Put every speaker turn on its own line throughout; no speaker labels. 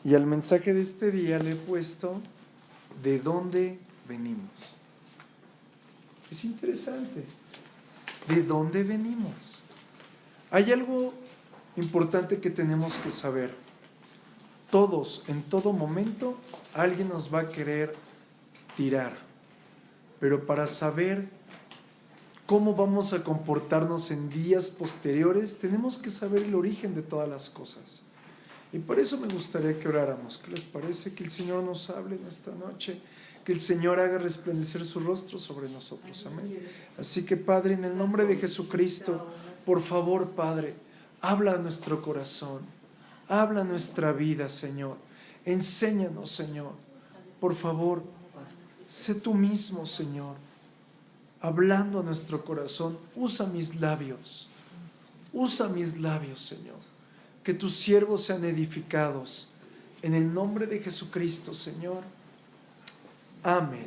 Y al mensaje de este día le he puesto ¿de dónde venimos? Es interesante. ¿De dónde venimos? Hay algo importante que tenemos que saber. Todos, en todo momento, alguien nos va a querer tirar. Pero para saber cómo vamos a comportarnos en días posteriores, tenemos que saber el origen de todas las cosas. Y por eso me gustaría que oráramos. ¿Qué les parece? Que el Señor nos hable en esta noche, que el Señor haga resplandecer su rostro sobre nosotros. Amén. Así que, Padre, en el nombre de Jesucristo, por favor, Padre, habla a nuestro corazón, habla a nuestra vida, Señor. Enséñanos, Señor. Por favor, sé tú mismo, Señor, hablando a nuestro corazón. Usa mis labios, Señor. Que tus siervos sean edificados. En el nombre de Jesucristo, Señor. Amén.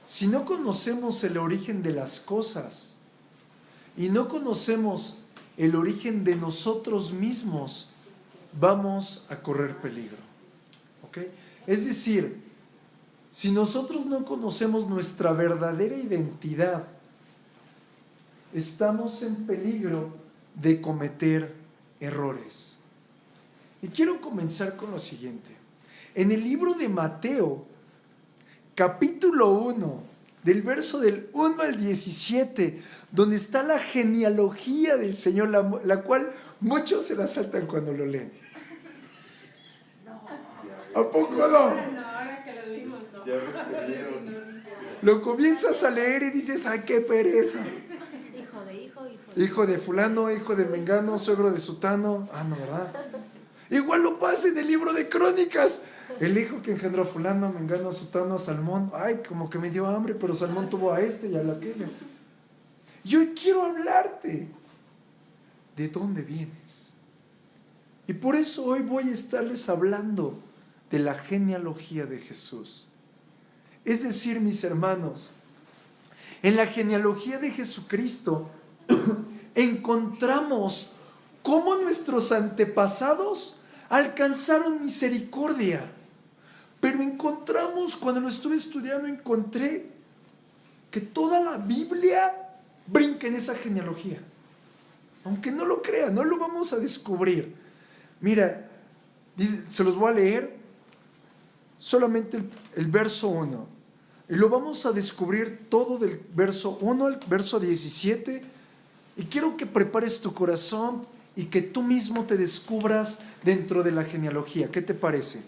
Si no conocemos el origen de las cosas y no conocemos el origen de nosotros mismos, vamos a correr peligro. ¿Ok? Es decir, si nosotros no conocemos nuestra verdadera identidad, estamos en peligro de cometer errores. Y quiero comenzar con lo siguiente. En el libro de Mateo, capítulo 1, del verso del 1 al 17, donde está la genealogía del Señor, la cual muchos se la saltan cuando lo leen. ¿A poco no?
Ahora que lo leímos, no.
Lo comienzas a leer y dices, ¡ay, qué pereza! Hijo de fulano, hijo de mengano, suegro de sutano. Ah, no, ¿verdad? Igual lo pasa en el libro de Crónicas. El hijo que engendró a fulano, mengano, sutano, Salmón. Ay, como que me dio hambre, pero Salmón tuvo a este y a aquello. Y hoy quiero hablarte de dónde vienes. Y por eso hoy voy a estarles hablando de la genealogía de Jesús. Es decir, mis hermanos, en la genealogía de Jesucristo encontramos cómo nuestros antepasados alcanzaron misericordia. Pero encontramos, cuando lo estuve estudiando, encontré que toda la Biblia brinca en esa genealogía. Aunque no lo crean, no lo vamos a descubrir. Mira, dice, se los voy a leer solamente el verso 1. Y lo vamos a descubrir todo del verso 1 al verso 17. Y quiero que prepares tu corazón y que tú mismo te descubras dentro de la genealogía. ¿Qué te parece?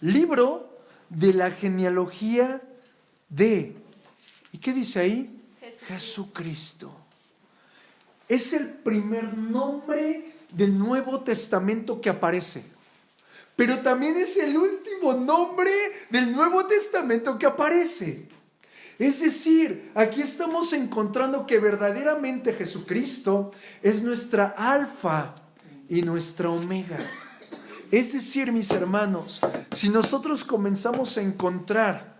Libro de la genealogía de... ¿Y qué dice ahí? Jesucristo. Es el primer nombre del Nuevo Testamento que aparece. Pero también es el último nombre del Nuevo Testamento que aparece. Es decir, aquí estamos encontrando que verdaderamente Jesucristo es nuestra alfa y nuestra omega. Es decir, mis hermanos, si nosotros comenzamos a encontrar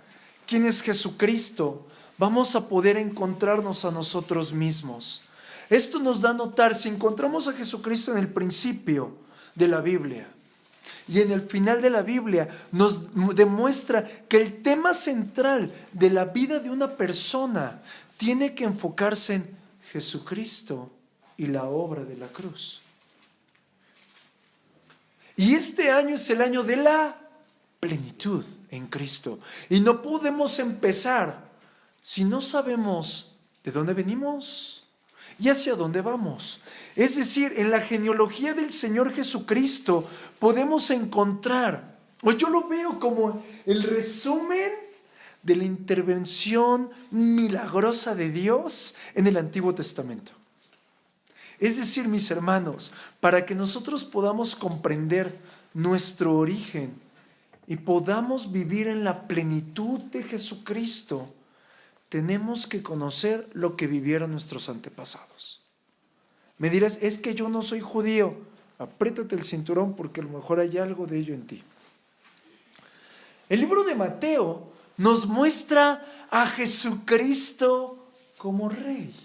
quién es Jesucristo, vamos a poder encontrarnos a nosotros mismos. Esto nos da a notar, si encontramos a Jesucristo en el principio de la Biblia y en el final de la Biblia, nos demuestra que el tema central de la vida de una persona tiene que enfocarse en Jesucristo y la obra de la cruz. Y este año es el año de la plenitud en Cristo. Y no podemos empezar si no sabemos de dónde venimos y hacia dónde vamos. Es decir, en la genealogía del Señor Jesucristo podemos encontrar, o yo lo veo como el resumen de la intervención milagrosa de Dios en el Antiguo Testamento. Es decir, mis hermanos, para que nosotros podamos comprender nuestro origen y podamos vivir en la plenitud de Jesucristo, tenemos que conocer lo que vivieron nuestros antepasados. Me dirás, es que yo no soy judío. Apriétate el cinturón porque a lo mejor hay algo de ello en ti. El libro de Mateo nos muestra a Jesucristo como rey.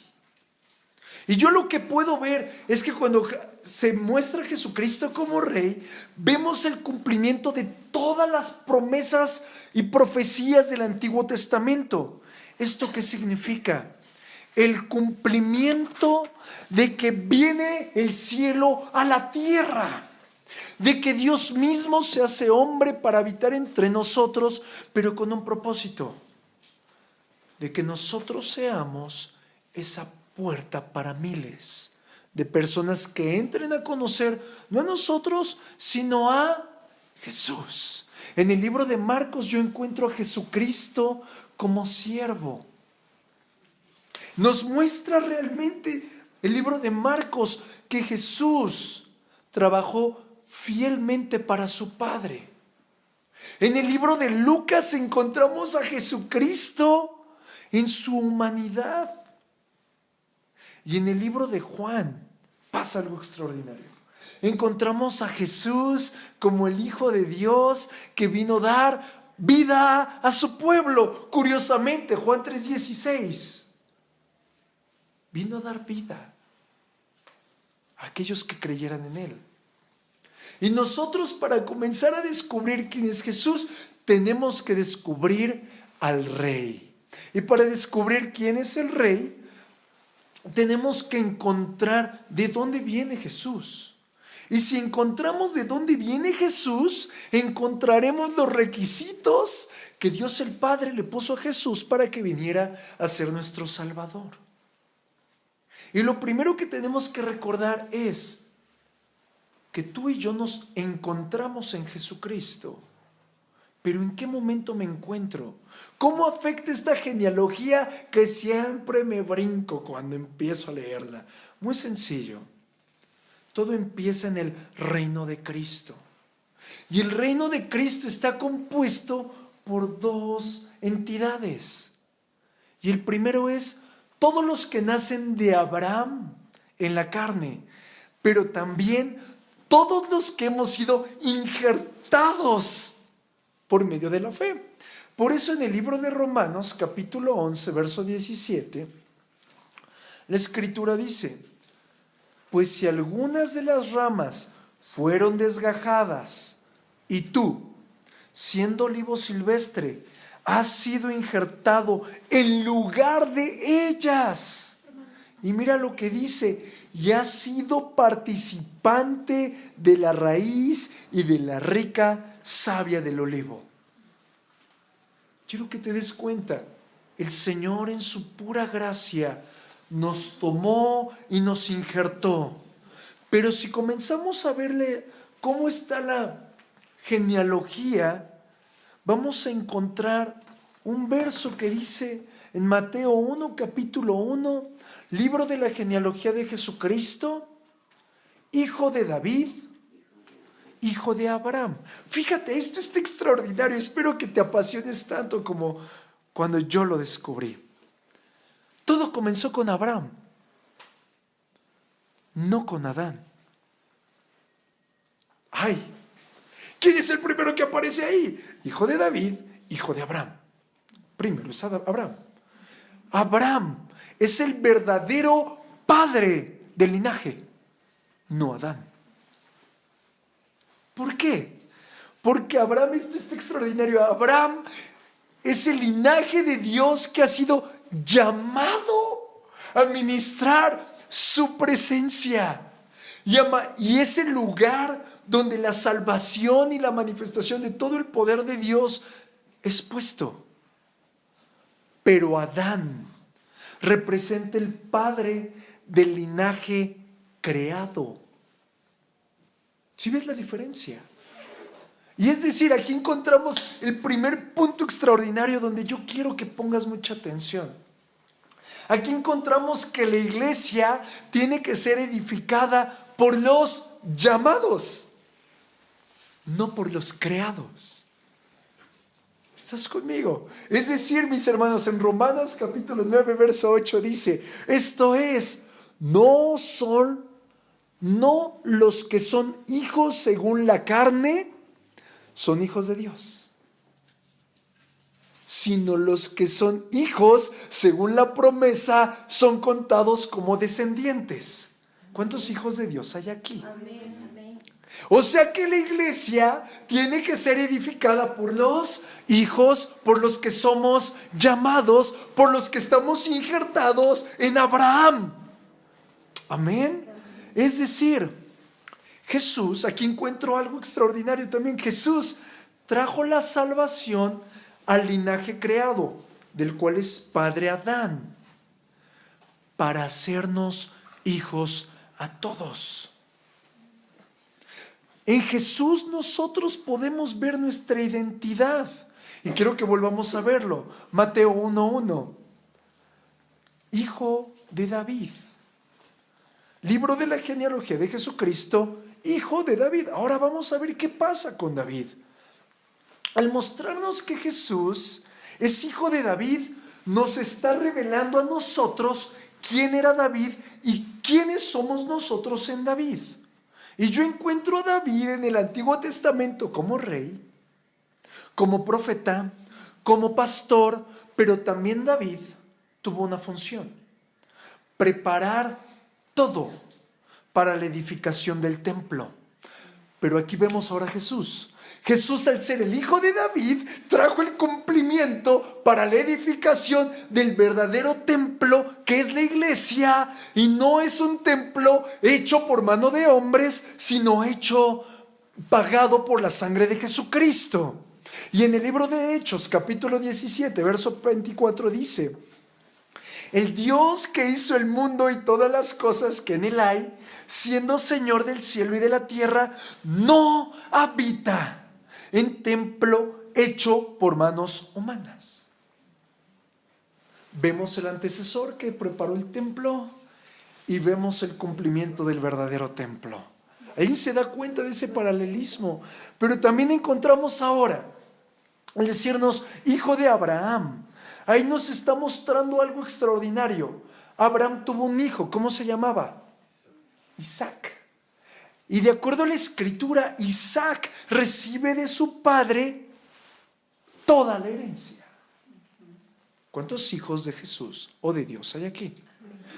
Y yo lo que puedo ver es que cuando se muestra a Jesucristo como rey, vemos el cumplimiento de todas las promesas y profecías del Antiguo Testamento. ¿Esto qué significa? El cumplimiento de que viene el cielo a la tierra, de que Dios mismo se hace hombre para habitar entre nosotros, pero con un propósito, de que nosotros seamos esa puerta para miles de personas que entren a conocer, no a nosotros, sino a Jesús. En el libro de Marcos yo encuentro a Jesucristo como siervo. Nos muestra realmente el libro de Marcos que Jesús trabajó fielmente para su Padre. En el libro de Lucas encontramos a Jesucristo en su humanidad. Y en el libro de Juan pasa algo extraordinario. Encontramos a Jesús como el Hijo de Dios que vino a dar vida a su pueblo. Curiosamente, Juan 3:16. Vino a dar vida a aquellos que creyeran en Él. Y nosotros, para comenzar a descubrir quién es Jesús, tenemos que descubrir al Rey. Y para descubrir quién es el Rey, tenemos que encontrar de dónde viene Jesús. Y si encontramos de dónde viene Jesús, encontraremos los requisitos que Dios el Padre le puso a Jesús para que viniera a ser nuestro Salvador. Y lo primero que tenemos que recordar es que tú y yo nos encontramos en Jesucristo. Pero ¿en qué momento me encuentro? ¿Cómo afecta esta genealogía que siempre me brinco cuando empiezo a leerla? Muy sencillo. Todo empieza en el reino de Cristo. Y el reino de Cristo está compuesto por dos entidades. Y el primero es todos los que nacen de Abraham en la carne, pero también todos los que hemos sido injertados por medio de la fe. Por eso en el libro de Romanos, capítulo 11, verso 17, la Escritura dice: pues si algunas de las ramas fueron desgajadas, y tú, siendo olivo silvestre, has sido injertado en lugar de ellas. Y mira lo que dice: y has sido participante de la raíz y de la rica savia del olivo. Quiero que te des cuenta, el Señor en su pura gracia nos tomó y nos injertó. Pero si comenzamos a verle cómo está la genealogía, vamos a encontrar un verso que dice en Mateo 1, capítulo 1, libro de la genealogía de Jesucristo, hijo de David, hijo de Abraham. Fíjate, esto está extraordinario. Espero que te apasiones tanto como cuando yo lo descubrí. Todo comenzó con Abraham, no con Adán. ¡Ay! ¿Quién es el primero que aparece ahí? Hijo de David, hijo de Abraham. Primero es Abraham. Abraham es el verdadero padre del linaje, no Adán. ¿Por qué? Porque Abraham, esto es extraordinario, Abraham es el linaje de Dios que ha sido llamado a ministrar su presencia. Y es el lugar donde la salvación y la manifestación de todo el poder de Dios es puesto. Pero Adán representa el padre del linaje creado. ¿Sí ves la diferencia? Y es decir, aquí encontramos el primer punto extraordinario donde yo quiero que pongas mucha atención. Aquí encontramos que la iglesia tiene que ser edificada por los llamados, no por los creados. ¿Estás conmigo? Es decir, mis hermanos, en Romanos capítulo 9, verso 8 dice: esto es, no los que son hijos según la carne, son hijos de Dios, sino los que son hijos, según la promesa, son contados como descendientes. ¿Cuántos hijos de Dios hay aquí?
Amén.
O sea que la iglesia tiene que ser edificada por los hijos, por los que somos llamados, por los que estamos injertados en Abraham. Amén. Es decir, Jesús, aquí encuentro algo extraordinario también. Jesús trajo la salvación al linaje creado, del cual es padre Adán, para hacernos hijos a todos. En Jesús nosotros podemos ver nuestra identidad. Y quiero que volvamos a verlo. Mateo 1:1. Hijo de David. Libro de la genealogía de Jesucristo, hijo de David. Ahora vamos a ver qué pasa con David. Al mostrarnos que Jesús es hijo de David, nos está revelando a nosotros quién era David y quiénes somos nosotros en David. Y yo encuentro a David en el Antiguo Testamento como rey, como profeta, como pastor, pero también David tuvo una función: preparar todo para la edificación del templo. Pero aquí vemos ahora a Jesús. Jesús, al ser el hijo de David, trajo el cumplimiento para la edificación del verdadero templo, que es la iglesia, y no es un templo hecho por mano de hombres, sino pagado por la sangre de Jesucristo. Y en el libro de Hechos, capítulo 17, verso 24 dice: el Dios que hizo el mundo y todas las cosas que en él hay, siendo Señor del cielo y de la tierra, no habita en templo hecho por manos humanas. Vemos el antecesor que preparó el templo y vemos el cumplimiento del verdadero templo. Ahí se da cuenta de ese paralelismo. Pero también encontramos ahora el decirnos hijo de Abraham. Ahí nos está mostrando algo extraordinario. Abraham tuvo un hijo. ¿Cómo se llamaba? Isaac. Y de acuerdo a la escritura, Isaac recibe de su padre toda la herencia. ¿Cuántos hijos de Jesús o de Dios hay aquí?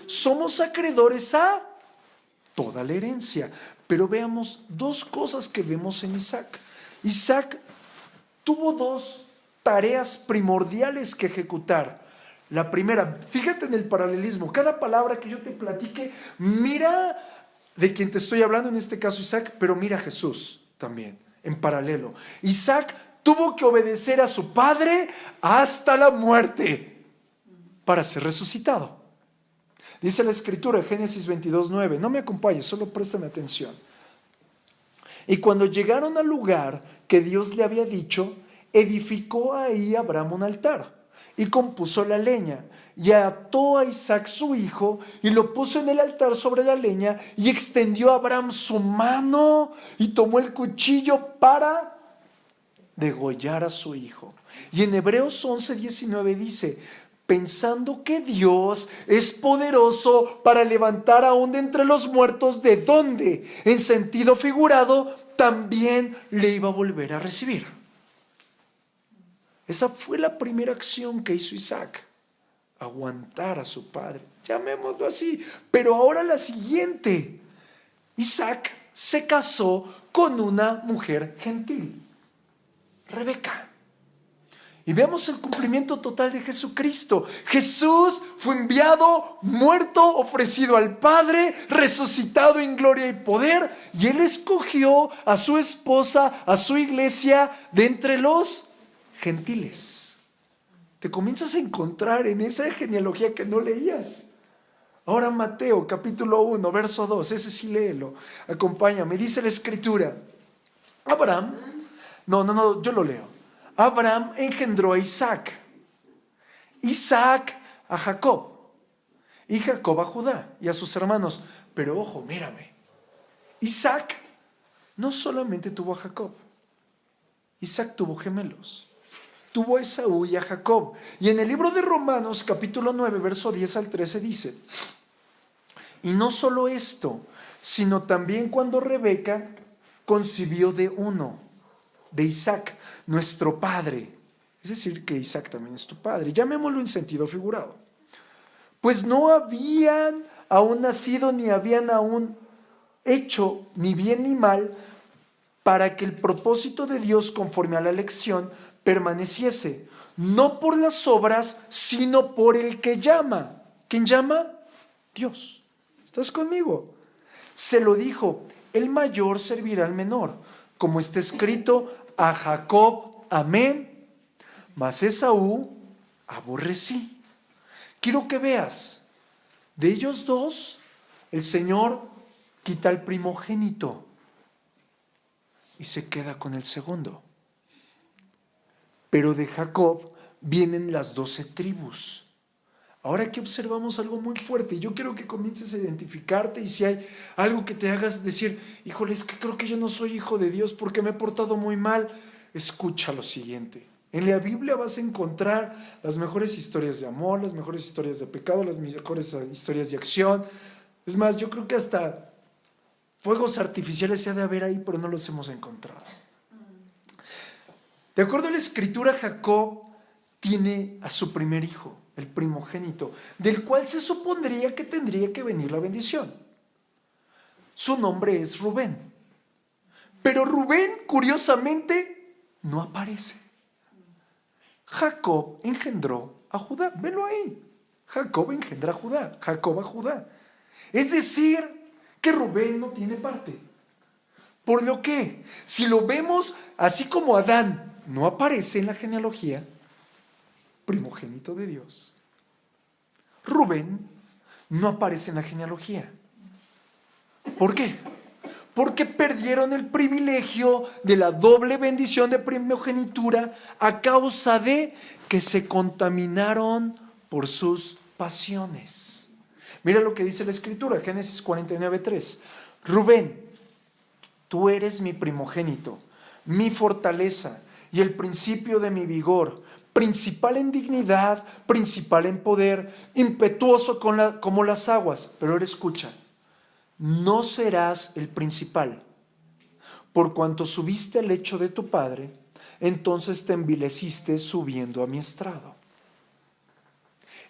Somos acreedores a toda la herencia. Pero veamos dos cosas que vemos en Isaac. Isaac tuvo dos tareas primordiales que ejecutar. La primera, fíjate en el paralelismo. Cada palabra que yo te platique, mira de quien te estoy hablando, en este caso Isaac, pero mira a Jesús también, en paralelo. Isaac tuvo que obedecer a su padre hasta la muerte para ser resucitado. Dice la escritura, Génesis 22:9. No me acompañes, solo préstame atención. Y cuando llegaron al lugar que Dios le había dicho, edificó ahí Abraham un altar y compuso la leña y ató a Isaac su hijo y lo puso en el altar sobre la leña, y extendió a Abraham su mano y tomó el cuchillo para degollar a su hijo. Y en Hebreos 11:19 dice: pensando que Dios es poderoso para levantar aún de entre los muertos, de donde, en sentido figurado, también le iba a volver a recibir. Esa fue la primera acción que hizo Isaac: aguantar a su padre, llamémoslo así. Pero ahora la siguiente: Isaac se casó con una mujer gentil, Rebeca. Y vemos el cumplimiento total de Jesucristo. Jesús fue enviado, muerto, ofrecido al Padre, resucitado en gloria y poder, y Él escogió a su esposa, a su iglesia, de entre los gentiles. Te comienzas a encontrar en esa genealogía que no leías. Ahora Mateo capítulo 1, verso 2, ese sí léelo, acompáñame. Dice la escritura: Abraham, yo lo leo. Abraham engendró a Isaac, Isaac a Jacob, y Jacob a Judá y a sus hermanos. Pero ojo, mírame, Isaac no solamente tuvo a Jacob, Isaac tuvo gemelos. Tuvo a Esaú y a Jacob. Y en el libro de Romanos capítulo 9, verso 10 al 13 dice: y no solo esto, sino también cuando Rebeca concibió de uno, de Isaac, nuestro padre, Es decir, que Isaac también es tu padre. Llamémoslo en sentido figurado. Pues no habían aún nacido, ni habían aún hecho ni bien ni mal, para que el propósito de Dios conforme a la elección permaneciese, no por las obras, sino por el que llama. ¿Quién llama? Dios. ¿Estás conmigo? Se lo dijo, el mayor servirá al menor, como está escrito, a Jacob amé, mas Esaú aborrecí. Quiero que veas, de ellos dos, el Señor quita al primogénito y se queda con el segundo. Pero de Jacob vienen las 12 tribus. Ahora aquí observamos algo muy fuerte. Yo quiero que comiences a identificarte, y si hay algo que te hagas decir, híjole, es que creo que yo no soy hijo de Dios porque me he portado muy mal, escucha lo siguiente. En la Biblia vas a encontrar las mejores historias de amor, las mejores historias de pecado, las mejores historias de acción. Es más, yo creo que hasta fuegos artificiales se ha de haber ahí, pero no los hemos encontrado. De acuerdo a la Escritura, Jacob tiene a su primer hijo, el primogénito, del cual se supondría que tendría que venir la bendición. Su nombre es Rubén. Pero Rubén, curiosamente, no aparece. Jacob engendró a Judá. Velo ahí. Jacob engendra a Judá. Jacob a Judá. Es decir, que Rubén no tiene parte. Por lo que, si lo vemos así como Adán no aparece en la genealogía, primogénito de Dios, Rubén no aparece en la genealogía. ¿Por qué? Porque perdieron el privilegio de la doble bendición de primogenitura a causa de que se contaminaron por sus pasiones. Mira lo que dice la Escritura, Génesis 49:3. Rubén, tú eres mi primogénito, mi fortaleza y el principio de mi vigor, principal en dignidad, principal en poder, impetuoso como las aguas. Pero ahora escucha, no serás el principal, por cuanto subiste al lecho de tu padre, entonces te envileciste subiendo a mi estrado.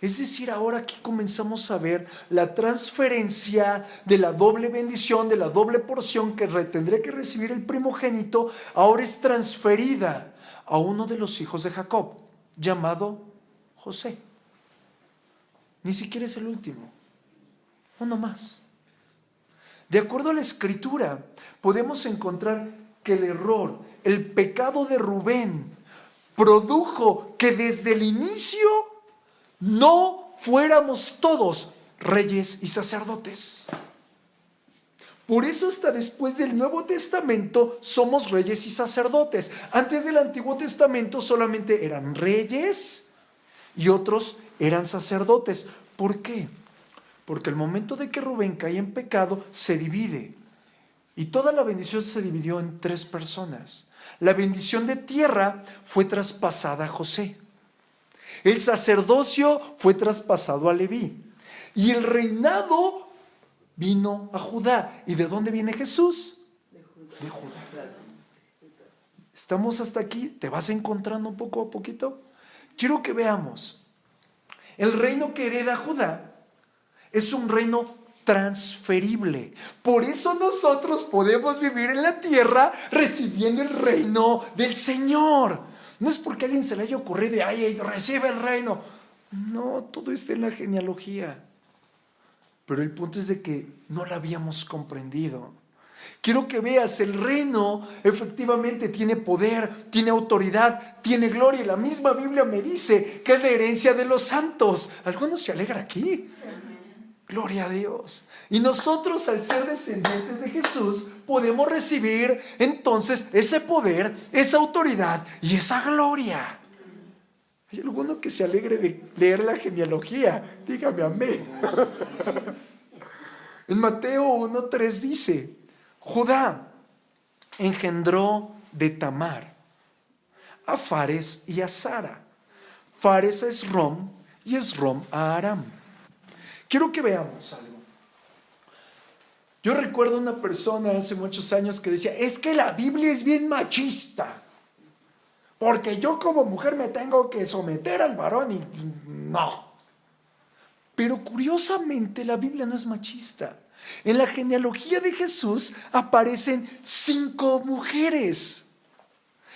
Es decir, ahora aquí comenzamos a ver la transferencia de la doble bendición, de la doble porción que tendría que recibir el primogénito, ahora es transferida a uno de los hijos de Jacob, llamado José. Ni siquiera es el último, uno más. De acuerdo a la Escritura, podemos encontrar que el error, el pecado de Rubén, produjo que desde el inicio no fuéramos todos reyes y sacerdotes. Por eso hasta después del Nuevo Testamento somos reyes y sacerdotes. Antes del Antiguo Testamento solamente eran reyes y otros eran sacerdotes. ¿Por qué? Porque el momento de que Rubén cae en pecado se divide. Y toda la bendición se dividió en 3 personas. La bendición de tierra fue traspasada a José. El sacerdocio fue traspasado a Leví. Y el reinado vino a Judá. ¿Y de dónde viene Jesús? De Judá. ¿Estamos hasta aquí? ¿Te vas encontrando poco a poquito? Quiero que veamos. El reino que hereda Judá es un reino transferible. Por eso nosotros podemos vivir en la tierra recibiendo el reino del Señor. No es porque a alguien se le haya ocurrido de, ay, recibe el reino. No, todo está en la genealogía. Pero el punto es de que no la habíamos comprendido. Quiero que veas, el reino efectivamente tiene poder, tiene autoridad, tiene gloria. La misma Biblia me dice que es la herencia de los santos. ¿Alguno se alegra aquí? Gloria a Dios. Y nosotros, al ser descendientes de Jesús, podemos recibir entonces ese poder, esa autoridad y esa gloria. ¿Hay alguno que se alegre de leer la genealogía? Dígame amén. En Mateo 1:3 dice, Judá engendró de Tamar a Fares y a Zara. Fares a Esrom y Esrom a Aram. Quiero que veamos algo. Yo recuerdo una persona hace muchos años que decía, es que la Biblia es bien machista. porque yo como mujer me tengo que someter al varón y no. Pero curiosamente la Biblia no es machista. En la genealogía de Jesús aparecen 5 mujeres.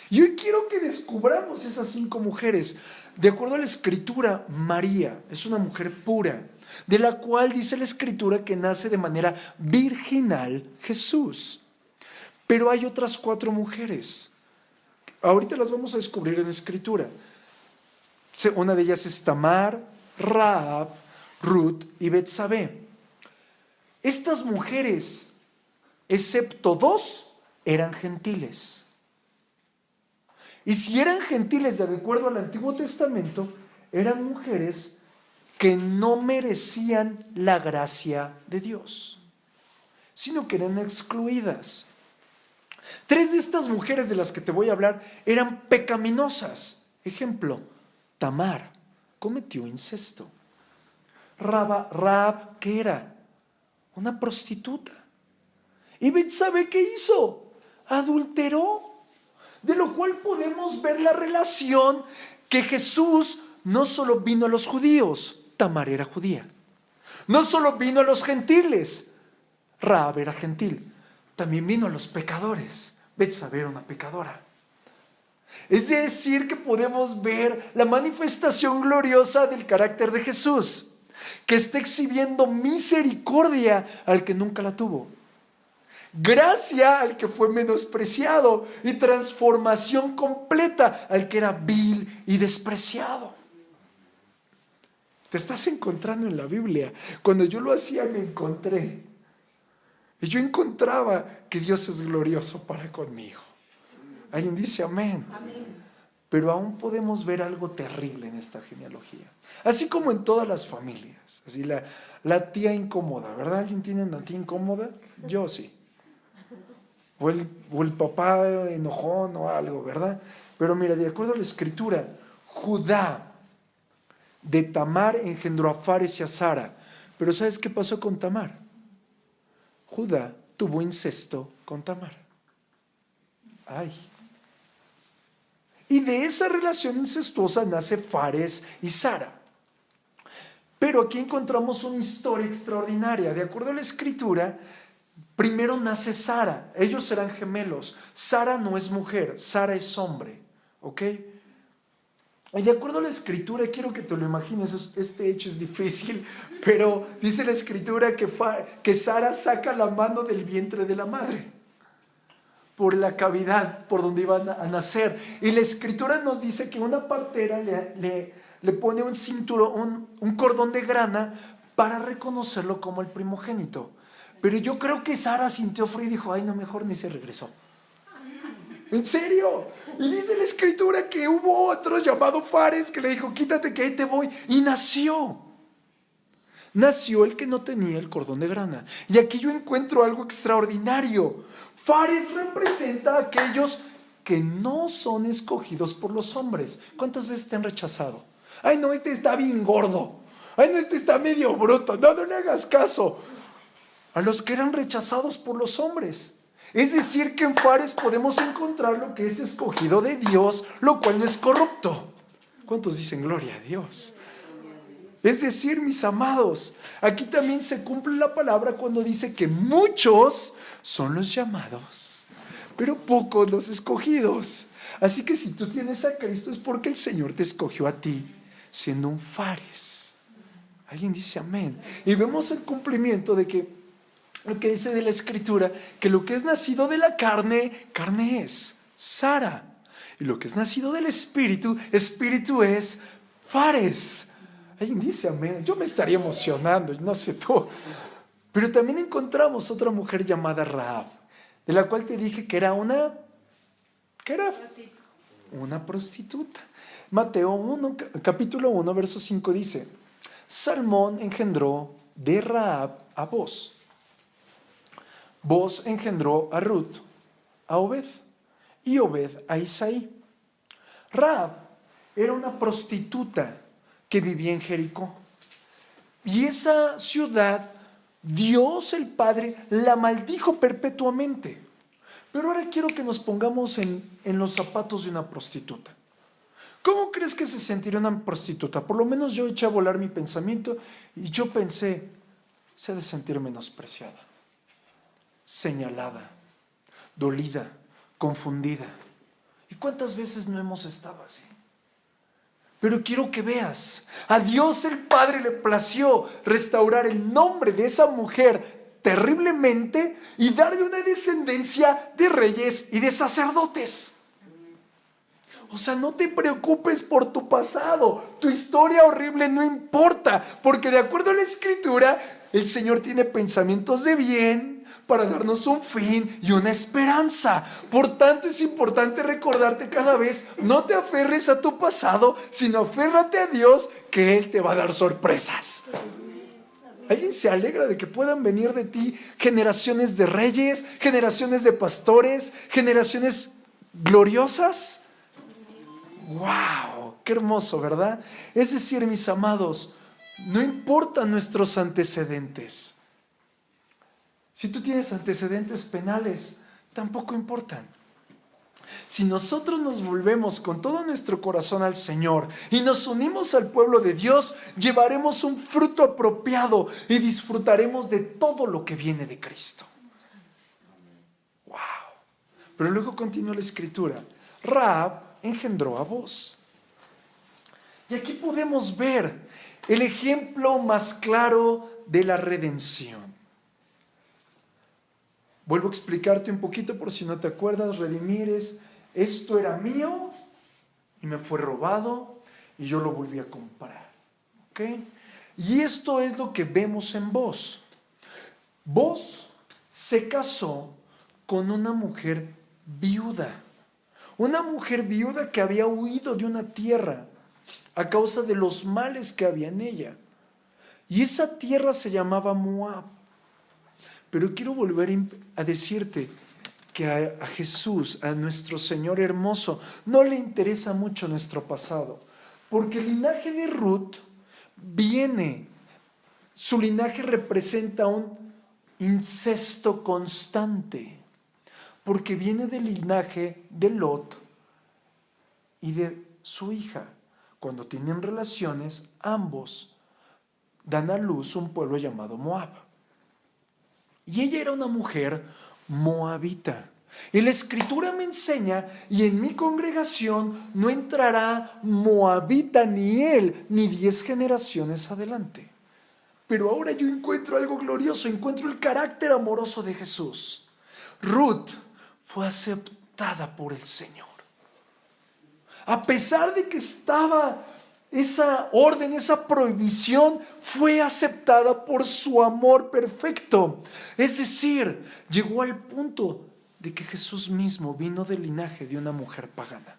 Y hoy quiero que descubramos esas 5 mujeres. De acuerdo a la Escritura, María es una mujer pura, de la cual dice la Escritura que nace de manera virginal Jesús. Pero hay otras 4 mujeres. Ahorita las vamos a descubrir en la Escritura. Una de ellas es Tamar, Rahab, Ruth y Betsabé. Estas mujeres, excepto 2, eran gentiles. Y si eran gentiles de acuerdo al Antiguo Testamento, eran mujeres que no merecían la gracia de Dios, sino que eran excluidas. 3 de estas mujeres de las que te voy a hablar eran pecaminosas. Ejemplo, Tamar cometió incesto. Rahab, ¿qué era? Una prostituta. ¿Y Betsabé qué hizo? Adulteró. De lo cual podemos ver la relación que Jesús no solo vino a los judíos, Tamar era judía. No solo vino a los gentiles, Rahab era gentil. También vino a los pecadores, Betsabé era una pecadora. Es decir, que podemos ver la manifestación gloriosa del carácter de Jesús, que está exhibiendo misericordia al que nunca la tuvo, gracia al que fue menospreciado y transformación completa al que era vil y despreciado. Te estás encontrando en la Biblia. Cuando yo lo hacía me encontré. Y yo encontraba que Dios es glorioso para conmigo. Alguien dice amén.
Amén.
Pero aún podemos ver algo terrible en esta genealogía. Así como en todas las familias. Así la tía incómoda, ¿verdad? ¿Alguien tiene una tía incómoda? Yo sí. O el papá enojón o algo, ¿verdad? Pero mira, de acuerdo a la Escritura, Judá de Tamar engendró a Fares y a Zara. Pero ¿sabes qué pasó con Tamar? Judá tuvo incesto con Tamar. Ay. Y de esa relación incestuosa nace Fares y Zara. Pero aquí encontramos una historia extraordinaria. De acuerdo a la Escritura, primero nace Sara. Ellos eran gemelos. Sara no es mujer, Sara es hombre. ¿Ok? Y de acuerdo a la Escritura, quiero que te lo imagines, este hecho es difícil, pero dice la Escritura que Sara saca la mano del vientre de la madre por la cavidad por donde iban a nacer. Y la Escritura nos dice que una partera le pone un cinturón, un cordón de grana para reconocerlo como el primogénito. Pero yo creo que Sara sintió frío y dijo, ay no, mejor ni se regresó. ¿En serio? Y dice la Escritura que hubo otro llamado Fares que le dijo, quítate que ahí te voy. Y nació. Nació el que no tenía el cordón de grana. Y aquí yo encuentro algo extraordinario. Fares representa a aquellos que no son escogidos por los hombres. ¿Cuántas veces te han rechazado? Ay no, este está bien gordo. Ay no, este está medio bruto. No le hagas caso. A los que eran rechazados por los hombres. Es decir, que en Fares podemos encontrar lo que es escogido de Dios, lo cual no es corrupto. ¿Cuántos dicen gloria a Dios? Es decir, mis amados, aquí también se cumple la palabra cuando dice que muchos son los llamados, pero pocos los escogidos. Así que si tú tienes a Cristo es porque el Señor te escogió a ti, siendo un Fares. Alguien dice amén. Y vemos el cumplimiento de que lo que dice de la Escritura, que lo que es nacido de la carne, carne es Sara. Y lo que es nacido del Espíritu, Espíritu es Fares. Alguien dice amén. Yo me estaría emocionando, no sé tú. Pero también encontramos otra mujer llamada Rahab, de la cual te dije que era una prostituta. Mateo 1, capítulo 1, verso 5 dice, Salmón engendró de Rahab a Boz. Boz engendró a Ruth, a Obed, y Obed a Isaí. Rahab era una prostituta que vivía en Jericó. Y esa ciudad, Dios el Padre la maldijo perpetuamente. Pero ahora quiero que nos pongamos en los zapatos de una prostituta. ¿Cómo crees que se sentiría una prostituta? Por lo menos yo eché a volar mi pensamiento y yo pensé, se ha de sentir menospreciada, señalada, dolida, confundida. ¿Y cuántas veces no hemos estado así? Pero quiero que veas, a Dios el Padre le plació restaurar el nombre de esa mujer terriblemente y darle una descendencia de reyes y de sacerdotes. O sea, no te preocupes por tu pasado, tu historia horrible no importa, porque de acuerdo a la Escritura, el Señor tiene pensamientos de bien para darnos un fin y una esperanza. Por tanto, es importante recordarte cada vez, no te aferres a tu pasado, sino aférrate a Dios, que Él te va a dar sorpresas. ¿Alguien se alegra de que puedan venir de ti generaciones de reyes, generaciones de pastores, generaciones gloriosas? ¡Wow! ¡Qué hermoso!, ¿verdad? Es decir, mis amados, no importan nuestros antecedentes. Si tú tienes antecedentes penales, tampoco importan. Si nosotros nos volvemos con todo nuestro corazón al Señor y nos unimos al pueblo de Dios, llevaremos un fruto apropiado y disfrutaremos de todo lo que viene de Cristo. ¡Wow! Pero luego continúa la Escritura. Rahab engendró a Booz. Y aquí podemos ver el ejemplo más claro de la redención. Vuelvo a explicarte un poquito por si no te acuerdas. Redimir es, esto era mío y me fue robado y yo lo volví a comprar. ¿Ok? Y esto es lo que vemos en Booz. Booz se casó con una mujer viuda. Una mujer viuda que había huido de una tierra a causa de los males que había en ella. Y esa tierra se llamaba Moab. Pero quiero volver a decirte que a Jesús, a nuestro Señor hermoso, no le interesa mucho nuestro pasado. Porque el linaje de Ruth su linaje representa un incesto constante. Porque viene del linaje de Lot y de su hija. Cuando tienen relaciones, ambos dan a luz un pueblo llamado Moab. Y ella era una mujer moabita. Y la Escritura me enseña, y en mi congregación no entrará moabita ni él, ni 10 generaciones adelante. Pero ahora yo encuentro algo glorioso, encuentro el carácter amoroso de Jesús. Ruth fue aceptada por el Señor. A pesar de que estaba esa orden, esa prohibición, fue aceptada por su amor perfecto. Es decir, llegó al punto de que Jesús mismo vino del linaje de una mujer pagana.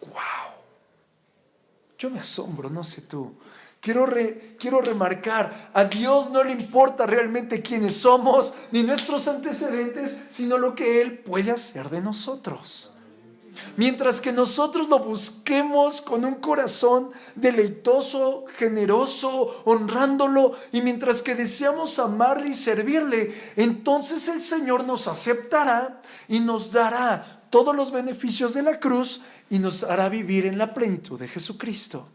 ¡Wow! Yo me asombro, no sé tú. Quiero remarcar, a Dios no le importa realmente quiénes somos, ni nuestros antecedentes, sino lo que Él puede hacer de nosotros. Mientras que nosotros lo busquemos con un corazón deleitoso, generoso, honrándolo, y mientras que deseamos amarle y servirle, entonces el Señor nos aceptará y nos dará todos los beneficios de la cruz y nos hará vivir en la plenitud de Jesucristo.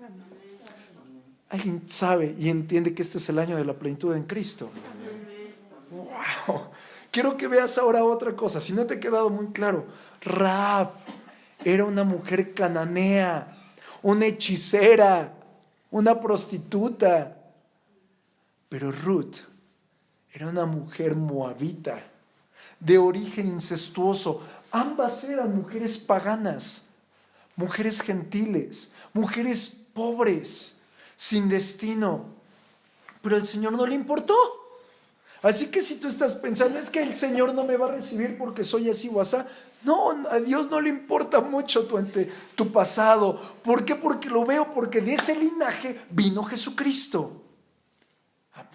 ¿Alguien sabe y entiende que este es el año de la plenitud en Cristo? ¡Wow! Quiero que veas ahora otra cosa, si no te ha quedado muy claro. Rahab era una mujer cananea, una hechicera, una prostituta. Pero Ruth era una mujer moabita, de origen incestuoso. Ambas eran mujeres paganas, mujeres gentiles, mujeres pobres, sin destino. Pero al Señor no le importó. Así que si tú estás pensando, es que el Señor no me va a recibir porque soy así o asá, no, a Dios no le importa mucho tu pasado. ¿Por qué? Porque lo veo, porque de ese linaje vino Jesucristo.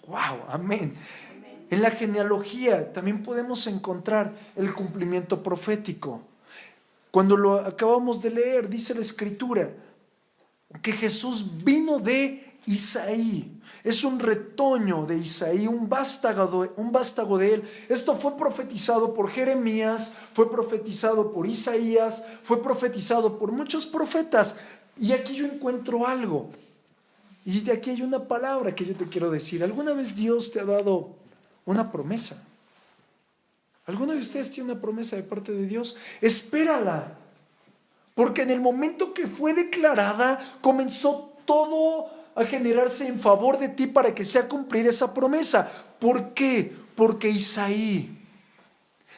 ¡Wow! Amén. En la genealogía también podemos encontrar el cumplimiento profético. Cuando lo acabamos de leer, dice la Escritura que Jesús vino de Isaí. Es un retoño de Isaí, un vástago de él. Esto fue profetizado por Jeremías, fue profetizado por Isaías, fue profetizado por muchos profetas. Y aquí yo encuentro algo. Y de aquí hay una palabra que yo te quiero decir. ¿Alguna vez Dios te ha dado una promesa? ¿Alguno de ustedes tiene una promesa de parte de Dios? Espérala. Porque en el momento que fue declarada, comenzó todo a generarse en favor de ti para que sea cumplida esa promesa. ¿Por qué? Porque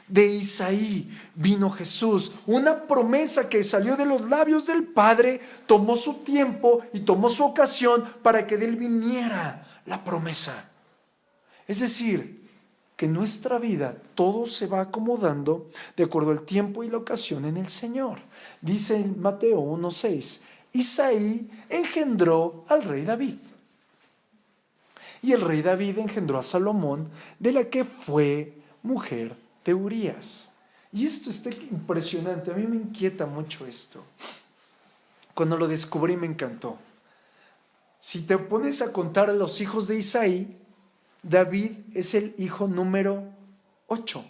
de Isaí vino Jesús. Una promesa que salió de los labios del Padre, tomó su tiempo y tomó su ocasión para que de él viniera la promesa. Es decir, que en nuestra vida todo se va acomodando de acuerdo al tiempo y la ocasión en el Señor. Dice en Mateo 1:6, Isaí engendró al rey David. Y el rey David engendró a Salomón, de la que fue mujer de Urías. Y esto está impresionante, a mí me inquieta mucho esto. Cuando lo descubrí me encantó. Si te pones a contar a los hijos de Isaí, David es el hijo número 8.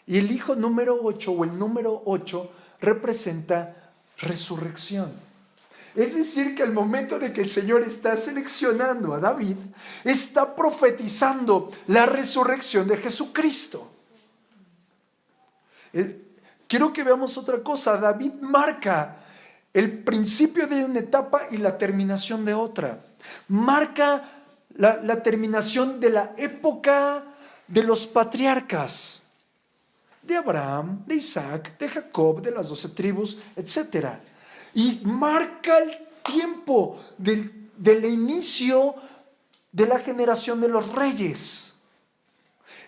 Y el hijo número 8 o el número 8 representa resurrección. Es decir, que al momento de que el Señor está seleccionando a David, está profetizando la resurrección de Jesucristo. Quiero que veamos otra cosa. David marca el principio de una etapa y la terminación de otra. Marca la terminación de la época de los patriarcas, de Abraham, de Isaac, de Jacob, de las 12 tribus, etc. Y marca el tiempo del inicio de la generación de los reyes.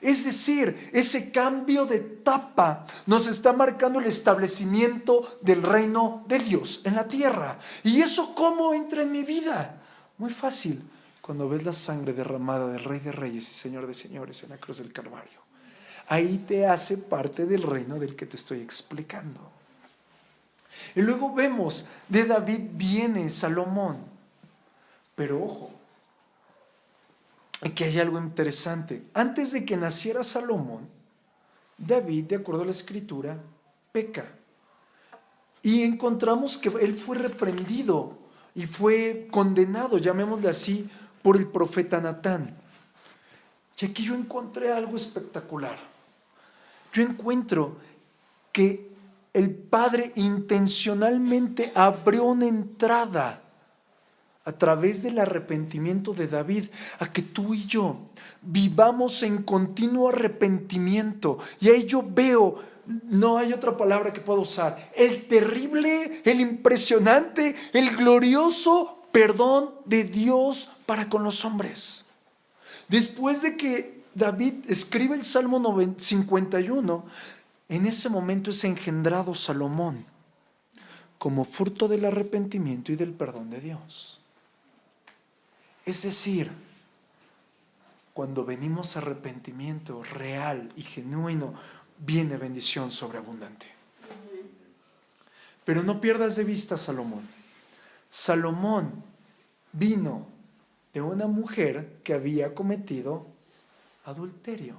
Es decir, ese cambio de etapa nos está marcando el establecimiento del reino de Dios en la tierra. ¿Y eso cómo entra en mi vida? Muy fácil. Cuando ves la sangre derramada del Rey de Reyes y Señor de Señores en la cruz del Calvario, ahí te hace parte del reino del que te estoy explicando. Y luego vemos, de David viene Salomón. Pero ojo, aquí hay algo interesante. Antes de que naciera Salomón, David, de acuerdo a la Escritura, peca. Y encontramos que él fue reprendido y fue condenado, llamémosle así, por el profeta Natán. Y aquí yo encontré algo espectacular. Yo encuentro que el Padre intencionalmente abrió una entrada a través del arrepentimiento de David a que tú y yo vivamos en continuo arrepentimiento. Y ahí yo veo, no hay otra palabra que pueda usar, el terrible, el impresionante, el glorioso perdón de Dios para con los hombres. Después de que David escribe el Salmo 51, en ese momento es engendrado Salomón como fruto del arrepentimiento y del perdón de Dios. Es decir, cuando venimos a arrepentimiento real y genuino, viene bendición sobreabundante. Pero no pierdas de vista a Salomón. Salomón vino de una mujer que había cometido adulterio.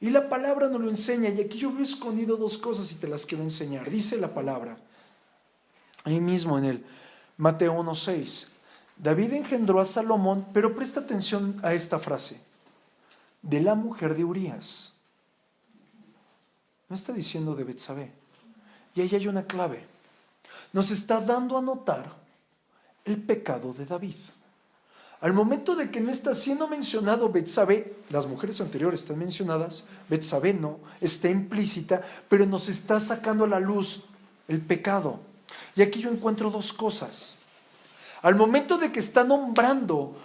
Y la palabra nos lo enseña, y aquí yo veo escondido dos cosas y te las quiero enseñar. Dice la palabra, ahí mismo en el Mateo 1:6, David engendró a Salomón, pero presta atención a esta frase, de la mujer de Urías. No está diciendo de Betsabé. Y ahí hay una clave. Nos está dando a notar el pecado de David. Al momento de que no está siendo mencionado Betsabé, las mujeres anteriores están mencionadas, Betsabé no, está implícita, pero nos está sacando a la luz el pecado. Y aquí yo encuentro dos cosas. Al momento de que está nombrando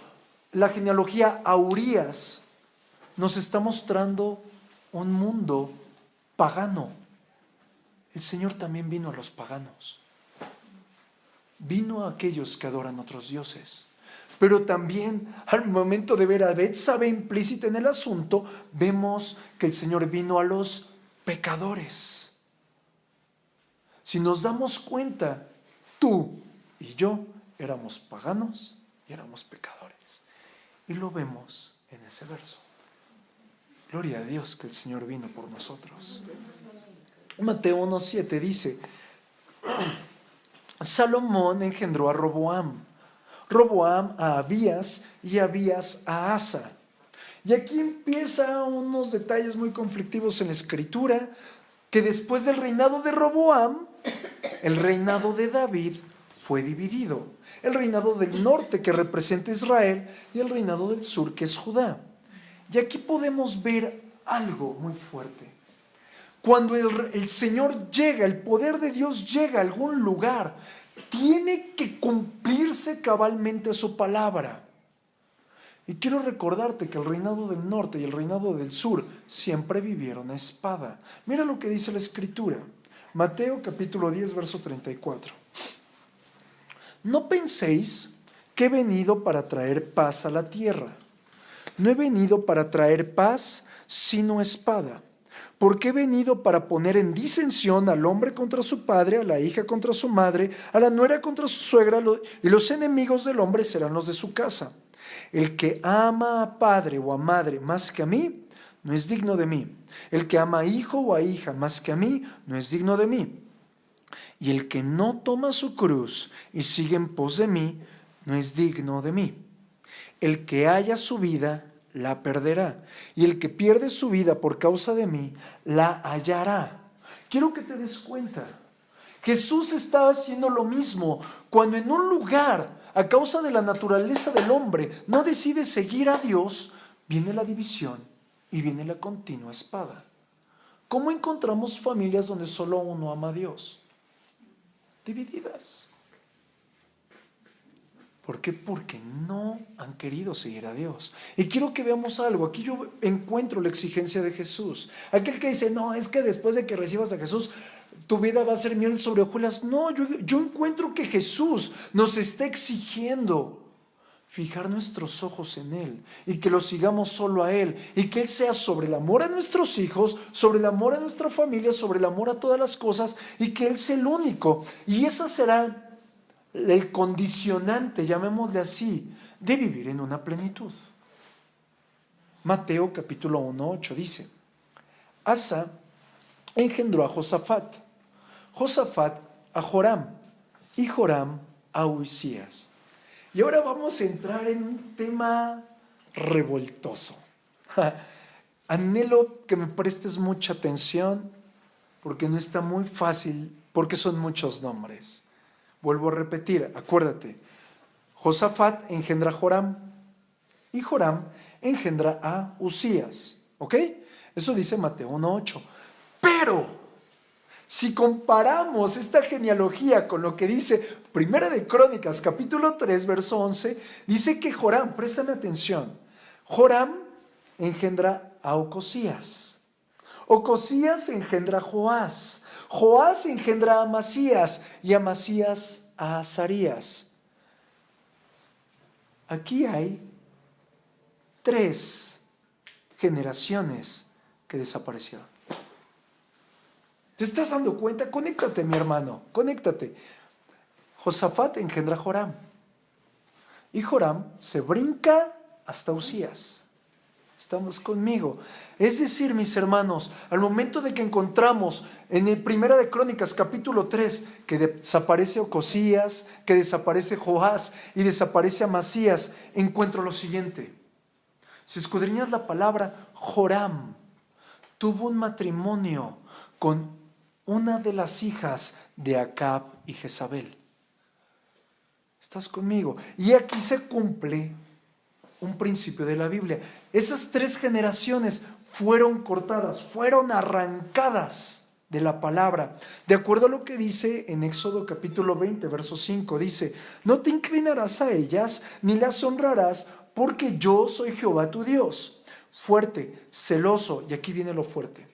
la genealogía a Urías, nos está mostrando un mundo pagano. El Señor también vino a los paganos. Vino a aquellos que adoran otros dioses. Pero también al momento de ver a Betsabé implícita en el asunto, vemos que el Señor vino a los pecadores. Si nos damos cuenta, tú y yo éramos paganos y éramos pecadores. Y lo vemos en ese verso. Gloria a Dios que el Señor vino por nosotros. Mateo 1:7 dice: Salomón engendró a Roboam, Roboam a Abías y Abías a Asa. Y aquí empieza unos detalles muy conflictivos en la Escritura, que después del reinado de Roboam, el reinado de David fue dividido. El reinado del norte, que representa Israel, y el reinado del sur, que es Judá. Y aquí podemos ver algo muy fuerte. Cuando el Señor llega, el poder de Dios llega a algún lugar, tiene que cumplirse cabalmente su palabra. Y quiero recordarte que el reinado del norte y el reinado del sur siempre vivieron a espada. Mira lo que dice la Escritura. Mateo capítulo 10, verso 34. No penséis que he venido para traer paz a la tierra. No he venido para traer paz, sino espada. Porque he venido para poner en disensión al hombre contra su padre, a la hija contra su madre, a la nuera contra su suegra, y los enemigos del hombre serán los de su casa. El que ama a padre o a madre más que a mí, no es digno de mí. El que ama a hijo o a hija más que a mí, no es digno de mí. Y el que no toma su cruz y sigue en pos de mí, no es digno de mí. El que haya su vida, la perderá. Y el que pierde su vida por causa de mí, la hallará. Quiero que te des cuenta. Jesús estaba haciendo lo mismo cuando en un lugar, a causa de la naturaleza del hombre, no decide seguir a Dios, viene la división y viene la continua espada. ¿Cómo encontramos familias donde solo uno ama a Dios? Divididas. ¿Por qué? Porque no han querido seguir a Dios. Y quiero que veamos algo. Aquí yo encuentro la exigencia de Jesús. Aquel que dice, no, es que después de que recibas a Jesús, tu vida va a ser miel sobre hojuelas. No, yo encuentro que Jesús nos está exigiendo fijar nuestros ojos en Él y que lo sigamos solo a Él y que Él sea sobre el amor a nuestros hijos, sobre el amor a nuestra familia, sobre el amor a todas las cosas y que Él sea el único. Y esa será el condicionante, llamémosle así, de vivir en una plenitud. Mateo capítulo 1:8 dice: Asa engendró a Josafat, Josafat a Joram y Joram a Uzías. Y ahora vamos a entrar en un tema revoltoso. Anhelo que me prestes mucha atención porque no está muy fácil, porque son muchos nombres. Vuelvo a repetir, acuérdate, Josafat engendra a Joram y Joram engendra a Uzías, ¿ok? Eso dice Mateo 1:8. Pero si comparamos esta genealogía con lo que dice Primera de Crónicas, capítulo 3, verso 11, dice que Joram, préstame atención, Joram engendra a Ocosías, Ocosías engendra a Joás, Joás engendra a Amasías y Amasías a Azarías. Aquí hay 3 generaciones que desaparecieron. ¿Te estás dando cuenta? Conéctate, mi hermano, conéctate. Josafat engendra a Joram y Joram se brinca hasta Uzías. Estamos conmigo. Es decir, mis hermanos, al momento de que encontramos en el Primera de Crónicas capítulo 3 que desaparece Ocosías, que desaparece Joás y desaparece Amasías, encuentro lo siguiente. Si escudriñas la palabra, Joram tuvo un matrimonio con una de las hijas de Acab y Jezabel. ¿Estás conmigo? Y aquí se cumple un principio de la Biblia. Esas 3 generaciones fueron cortadas, fueron arrancadas de la palabra. De acuerdo a lo que dice en Éxodo capítulo 20, verso 5, dice: no te inclinarás a ellas, ni las honrarás, porque yo soy Jehová tu Dios, fuerte, celoso, y aquí viene lo fuerte,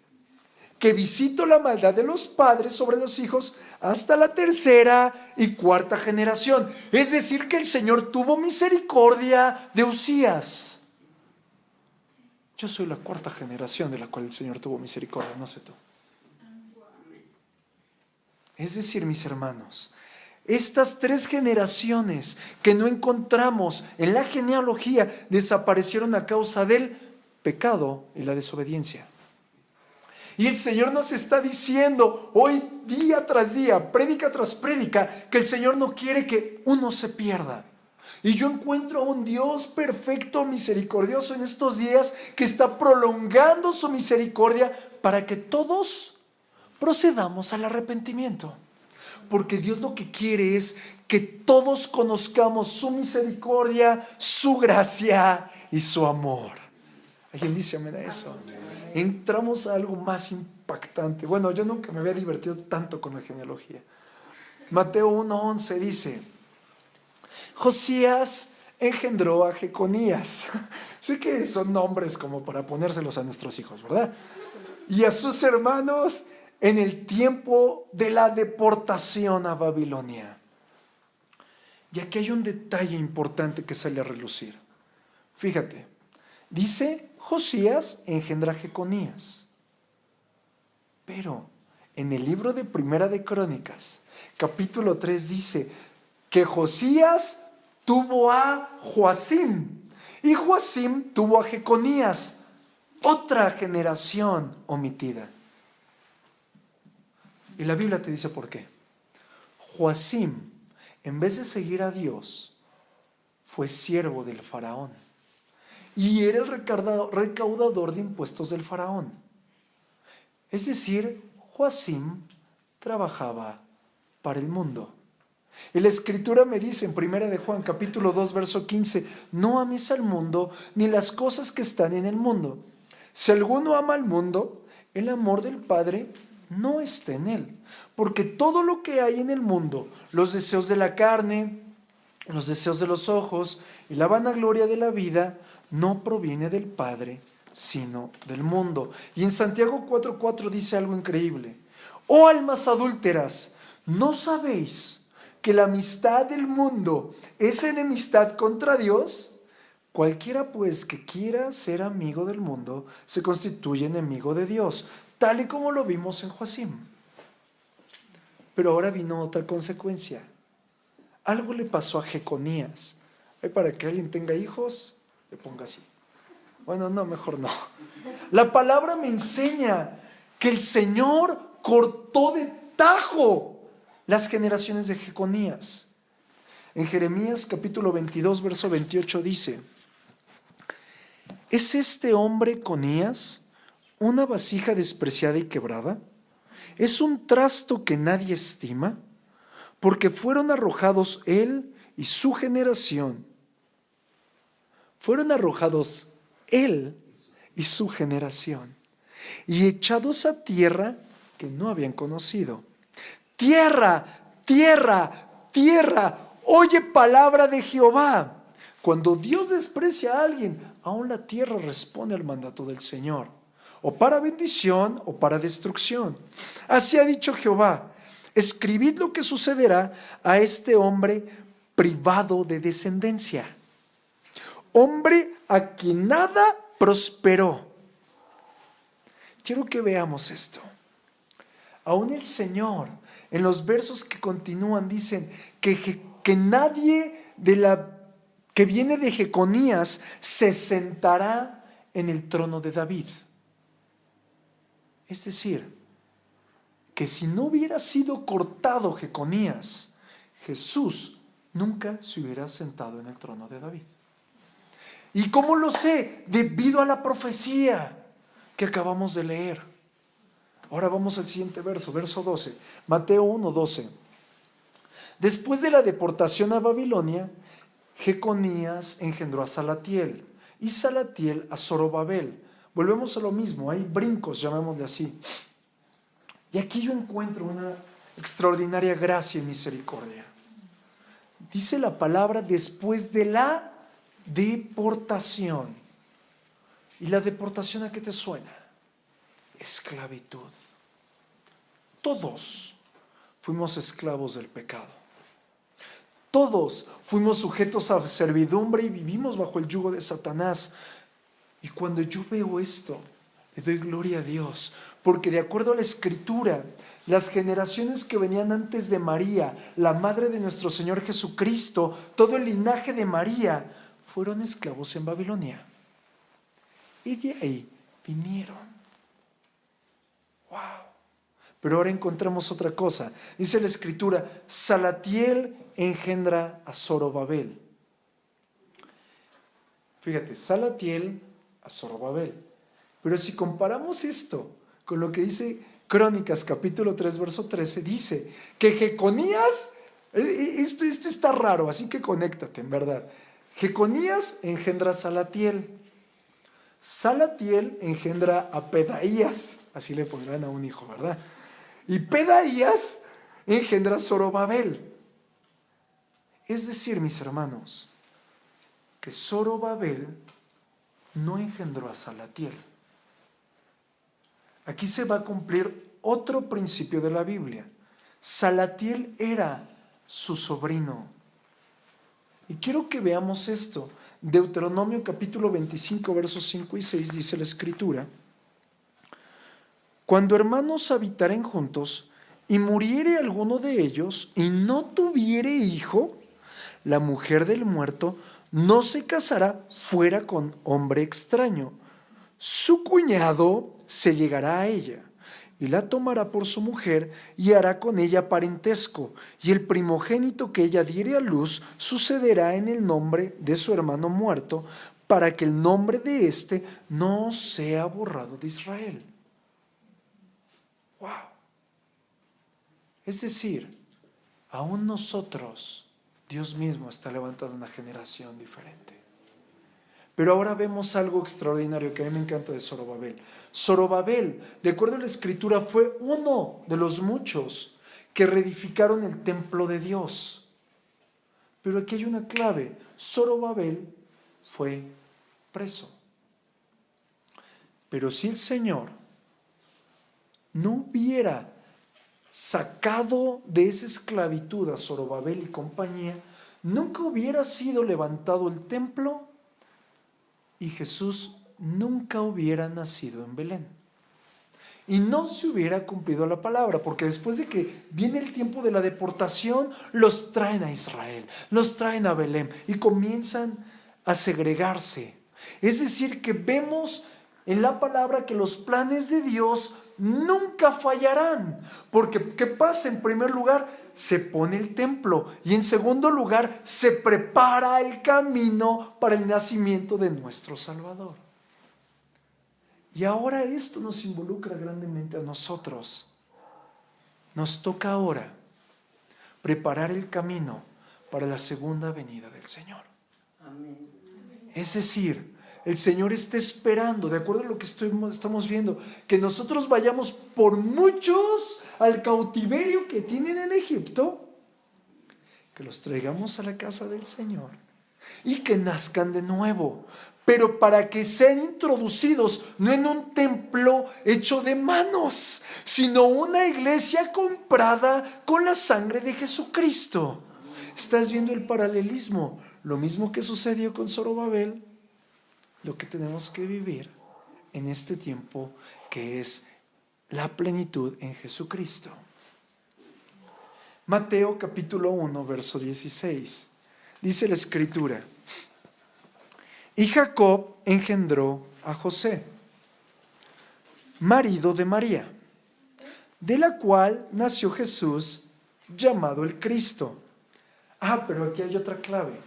que visito la maldad de los padres sobre los hijos hasta la 3ª y 4ª generación. Es decir, que el Señor tuvo misericordia de Uzías. Yo soy la 4ª generación de la cual el Señor tuvo misericordia, no sé tú. Es decir, mis hermanos, Estas 3 generaciones que no encontramos en la genealogía desaparecieron a causa del pecado y la desobediencia. Y el Señor nos está diciendo hoy, día tras día, prédica tras prédica, que el Señor no quiere que uno se pierda. Y yo encuentro a un Dios perfecto, misericordioso en estos días, que está prolongando su misericordia para que todos procedamos al arrepentimiento. Porque Dios lo que quiere es que todos conozcamos su misericordia, su gracia y su amor. ¿Alguien dice amén a eso? Entramos a algo más impactante. Bueno, yo nunca me había divertido tanto con la genealogía. Mateo 1:11 dice: Josías engendró a Jeconías. Sé que son nombres como para ponérselos a nuestros hijos, ¿verdad? Y a sus hermanos en el tiempo de la deportación a Babilonia. Y aquí hay un detalle importante que sale a relucir. Fíjate, dice: Josías engendra a Jeconías. Pero en el libro de Primera de Crónicas, capítulo 3, dice que Josías tuvo a Joacim y Joacim tuvo a Jeconías, otra generación omitida. Y la Biblia te dice por qué. Joacim, en vez de seguir a Dios, fue siervo del faraón y era el recaudador de impuestos del faraón. Es decir, Joacim trabajaba para el mundo. Y la Escritura me dice en 1 de Juan capítulo 2 verso 15: no ames al mundo ni las cosas que están en el mundo. Si alguno ama al mundo, el amor del Padre no está en él. Porque todo lo que hay en el mundo, los deseos de la carne, los deseos de los ojos y la vanagloria de la vida, no proviene del Padre, sino del mundo. Y en Santiago 4:4 dice algo increíble: oh almas adúlteras, ¿no sabéis que la amistad del mundo es enemistad contra Dios? Cualquiera pues que quiera ser amigo del mundo se constituye enemigo de Dios, tal y como lo vimos en Joacim. Pero ahora vino otra consecuencia. Algo le pasó a Jeconías. Para que alguien tenga hijos, le ponga así. Bueno, no, mejor no. La palabra me enseña que el Señor cortó de tajo las generaciones de Jeconías. En Jeremías capítulo 22, verso 28 dice: ¿es este hombre Conías una vasija despreciada y quebrada? ¿Es un trasto que nadie estima? Porque fueron arrojados él y su generación. Fueron arrojados él y su generación, y echados a tierra que no habían conocido. Tierra, tierra, tierra, oye palabra de Jehová. Cuando Dios desprecia a alguien, aún la tierra responde al mandato del Señor, o para bendición o para destrucción. Así ha dicho Jehová: escribid lo que sucederá a este hombre privado de descendencia, hombre a quien nada prosperó. Quiero que veamos esto. Aún el Señor, en los versos que continúan, dicen que nadie que viene de Jeconías se sentará en el trono de David. Es decir, que si no hubiera sido cortado Jeconías, Jesús nunca se hubiera sentado en el trono de David. ¿Y cómo lo sé? Debido a la profecía que acabamos de leer. Ahora vamos al siguiente verso, verso 12. Mateo 1:12. Después de la deportación a Babilonia, Jeconías engendró a Salatiel y Salatiel a Zorobabel. Volvemos a lo mismo, hay brincos, llamémosle así. Y aquí yo encuentro una extraordinaria gracia y misericordia. Dice la palabra: después de la deportación. ¿Y la deportación a qué te suena? Esclavitud. Todos fuimos esclavos del pecado. Todos fuimos sujetos a servidumbre y vivimos bajo el yugo de Satanás. Y cuando yo veo esto, Le doy gloria a Dios, porque de acuerdo a la Escritura, las generaciones que venían antes de María, la madre de nuestro Señor Jesucristo, todo el linaje de María, fueron esclavos en Babilonia. Y de ahí vinieron. ¡Wow! Pero ahora encontramos otra cosa. Dice la Escritura, Salatiel engendra a Zorobabel. Fíjate, Salatiel a Zorobabel. Pero si comparamos esto con lo que dice Crónicas capítulo 3 verso 13, dice que Jeconías, esto está raro, así que conéctate en verdad. Jeconías engendra a Salatiel. Salatiel engendra a Pedaías, así le pondrán a un hijo, ¿verdad? Y Pedaías engendra a Zorobabel. Es decir, mis hermanos, que Zorobabel no engendró a Salatiel. Aquí se va a cumplir otro principio de la Biblia. Salatiel era su sobrino. Y quiero que veamos esto. Deuteronomio capítulo 25, versos 5 y 6 dice la Escritura: cuando hermanos habitaren juntos y muriere alguno de ellos y no tuviere hijo, la mujer del muerto no se casará fuera con hombre extraño. Su cuñado se llegará a ella y la tomará por su mujer y hará con ella parentesco, y el primogénito que ella diere a luz sucederá en el nombre de su hermano muerto, para que el nombre de éste no sea borrado de Israel. ¡Wow! Es decir, aún nosotros, Dios mismo está levantando una generación diferente. Pero ahora vemos algo extraordinario que a mí me encanta de Zorobabel. Zorobabel, de acuerdo a la Escritura, fue uno de los muchos que reedificaron el templo de Dios. Pero aquí hay una clave. Zorobabel fue preso. Pero si el Señor no hubiera sacado de esa esclavitud a Zorobabel y compañía, nunca hubiera sido levantado el templo y Jesús nunca hubiera nacido en Belén. Y no se hubiera cumplido la palabra, porque después de que viene el tiempo de la deportación, los traen a Israel, los traen a Belén y comienzan a segregarse. Es decir, que vemos en la palabra que los planes de Dios nunca fallarán, porque ¿qué pasa? En primer lugar, se pone el templo y en segundo lugar, se prepara el camino para el nacimiento de nuestro Salvador. Y ahora esto nos involucra grandemente a nosotros. Nos toca ahora preparar el camino para la segunda venida del Señor.
Amén.
Es decir, el Señor está esperando, de acuerdo a lo que estamos viendo, que nosotros vayamos por muchos al cautiverio que tienen en Egipto, que los traigamos a la casa del Señor y que nazcan de nuevo, pero para que sean introducidos no en un templo hecho de manos, sino una iglesia comprada con la sangre de Jesucristo. ¿Estás viendo el paralelismo? Lo mismo que sucedió con Zorobabel, lo que tenemos que vivir en este tiempo, que es la plenitud en Jesucristo. Mateo capítulo 1, verso 16. Dice la Escritura: y Jacob engendró a José, marido de María, de la cual nació Jesús, llamado el Cristo. Pero aquí hay otra clave.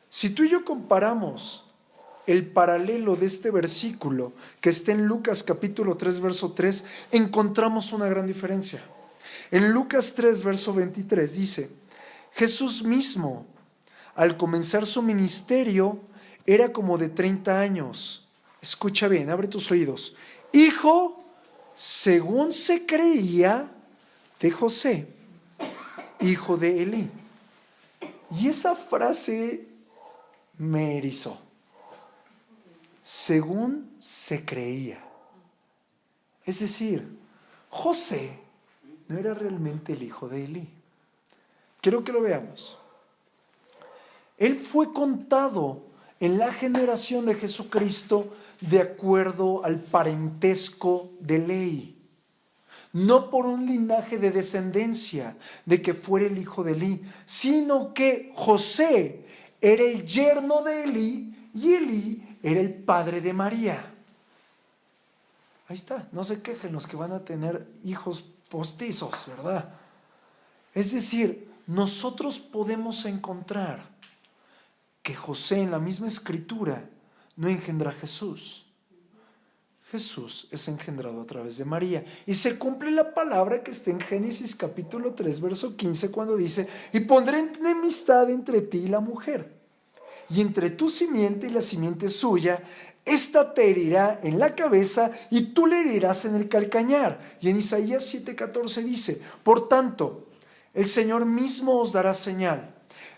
Si tú y yo comparamos el paralelo de este versículo que está en Lucas capítulo 3, verso 3, encontramos una gran diferencia. En Lucas 3, verso 23 dice: Jesús mismo, al comenzar su ministerio, era como de 30 años. Escucha bien, abre tus oídos. Hijo, según se creía, de José, hijo de Elí. Y esa frase me erizó. Según se creía. Es decir, José no era realmente el hijo de Elí. Quiero que lo veamos. Él fue contado en la generación de Jesucristo de acuerdo al parentesco de ley. No por un linaje de descendencia, de que fuera el hijo de Elí, sino que José era el yerno de Elí y Elí era el padre de María. Ahí está, no se quejen los que van a tener hijos postizos, ¿verdad? Es decir, nosotros podemos encontrar que José en la misma escritura no engendra a Jesús. Jesús es engendrado a través de María. Y se cumple la palabra que está en Génesis capítulo 3, verso 15, cuando dice: y pondré enemistad entre ti y la mujer, y entre tu simiente y la simiente suya. Esta te herirá en la cabeza y tú le herirás en el calcañar. Y en Isaías 7:14 dice: por tanto, el Señor mismo os dará señal.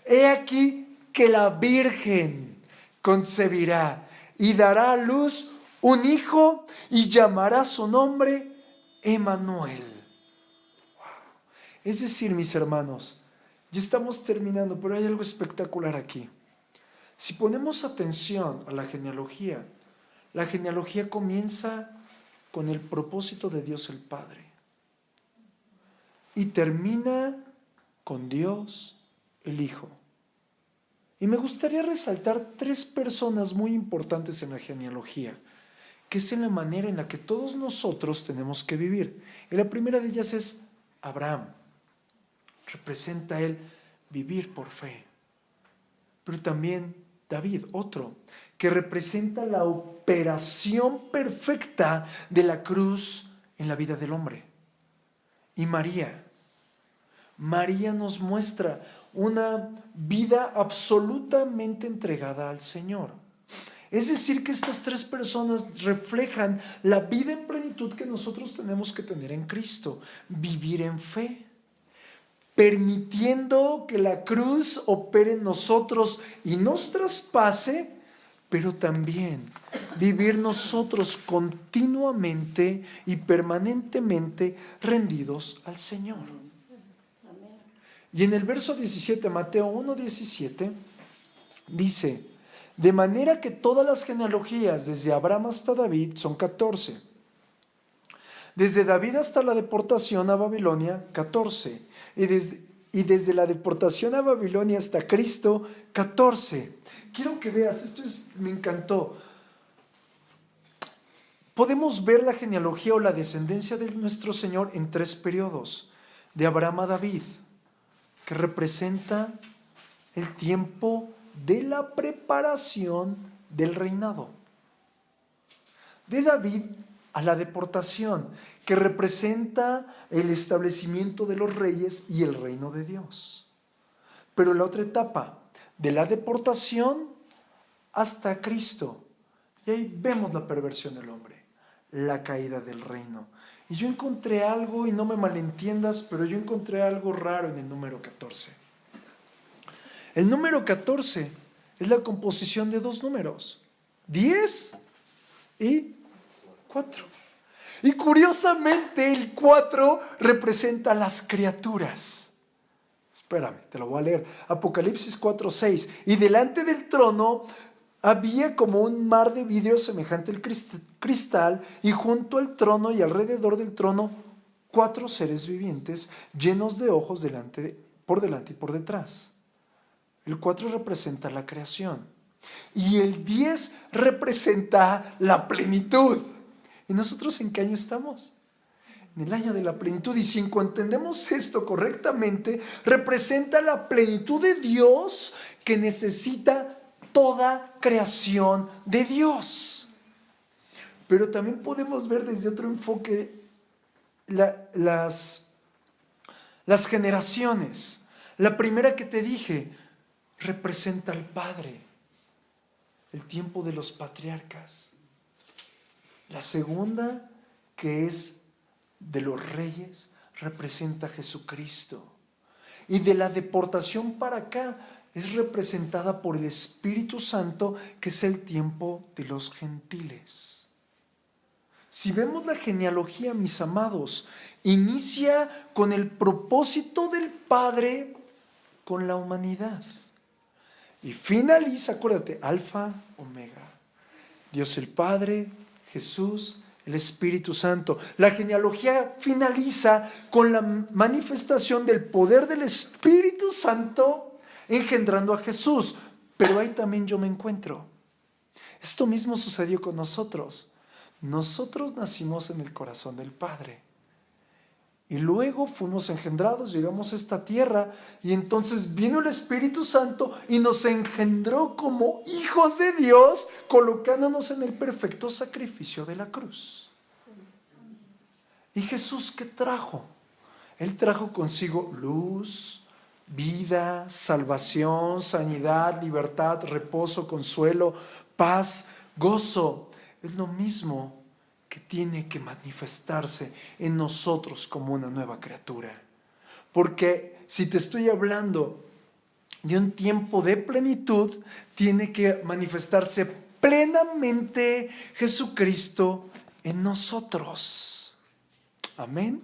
He aquí que la Virgen concebirá y dará a luz un hijo y llamará su nombre Emmanuel. Wow. Es decir, mis hermanos, ya estamos terminando, pero hay algo espectacular aquí. Si ponemos atención a la genealogía comienza con el propósito de Dios el Padre y termina con Dios el Hijo. Y me gustaría resaltar 3 personas muy importantes en la genealogía, que es en la manera en la que todos nosotros tenemos que vivir. Y la primera de ellas es Abraham. Representa él vivir por fe. Pero también David, otro, que representa la operación perfecta de la cruz en la vida del hombre. Y María. María nos muestra una vida absolutamente entregada al Señor. Es decir, que estas 3 personas reflejan la vida en plenitud que nosotros tenemos que tener en Cristo. Vivir en fe, permitiendo que la cruz opere en nosotros y nos traspase, pero también vivir nosotros continuamente y permanentemente rendidos al Señor. Y en el verso 17, Mateo 1:17, dice: de manera que todas las genealogías desde Abraham hasta David son 14. Desde David hasta la deportación a Babilonia, 14. Y desde la deportación a Babilonia hasta Cristo, 14. Quiero que veas, me encantó. Podemos ver la genealogía o la descendencia de nuestro Señor en 3 periodos. De Abraham a David, que representa el tiempo de la preparación del reinado. De David a la deportación, que representa el establecimiento de los reyes y el reino de Dios. Pero la otra etapa, de la deportación hasta Cristo, y ahí vemos la perversión del hombre, la caída del reino. Y yo encontré algo, y no me malentiendas, pero yo encontré algo raro en el número 14. El número 14 es la composición de 2 números, 10 y 4. Y curiosamente el 4 representa a las criaturas. Espérame, te lo voy a leer. Apocalipsis 4:6. Y delante del trono había como un mar de vidrio semejante al cristal, y junto al trono y alrededor del trono 4 seres vivientes llenos de ojos por delante y por detrás. El 4 representa la creación y el 10 representa la plenitud. ¿Y nosotros en qué año estamos? En el año de la plenitud. Y si entendemos esto correctamente, representa la plenitud de Dios que necesita toda creación de Dios. Pero también podemos ver desde otro enfoque las generaciones. La primera que te dije representa al Padre, el tiempo de los patriarcas. La segunda, que es de los reyes, representa a Jesucristo. Y de la deportación para acá es representada por el Espíritu Santo, que es el tiempo de los gentiles. Si vemos la genealogía, mis amados, inicia con el propósito del Padre con la humanidad. Y finaliza, acuérdate, Alfa, Omega. Dios el Padre, Jesús, el Espíritu Santo. La genealogía finaliza con la manifestación del poder del Espíritu Santo engendrando a Jesús. Pero ahí también yo me encuentro. Esto mismo sucedió con nosotros. Nosotros nacimos en el corazón del Padre. Y luego fuimos engendrados, llegamos a esta tierra y entonces vino el Espíritu Santo y nos engendró como hijos de Dios, colocándonos en el perfecto sacrificio de la cruz. ¿Y Jesús qué trajo? Él trajo consigo luz, vida, salvación, sanidad, libertad, reposo, consuelo, paz, gozo. Es lo mismo que tiene que manifestarse en nosotros como una nueva criatura. Porque si te estoy hablando de un tiempo de plenitud, tiene que manifestarse plenamente Jesucristo en nosotros. Amén.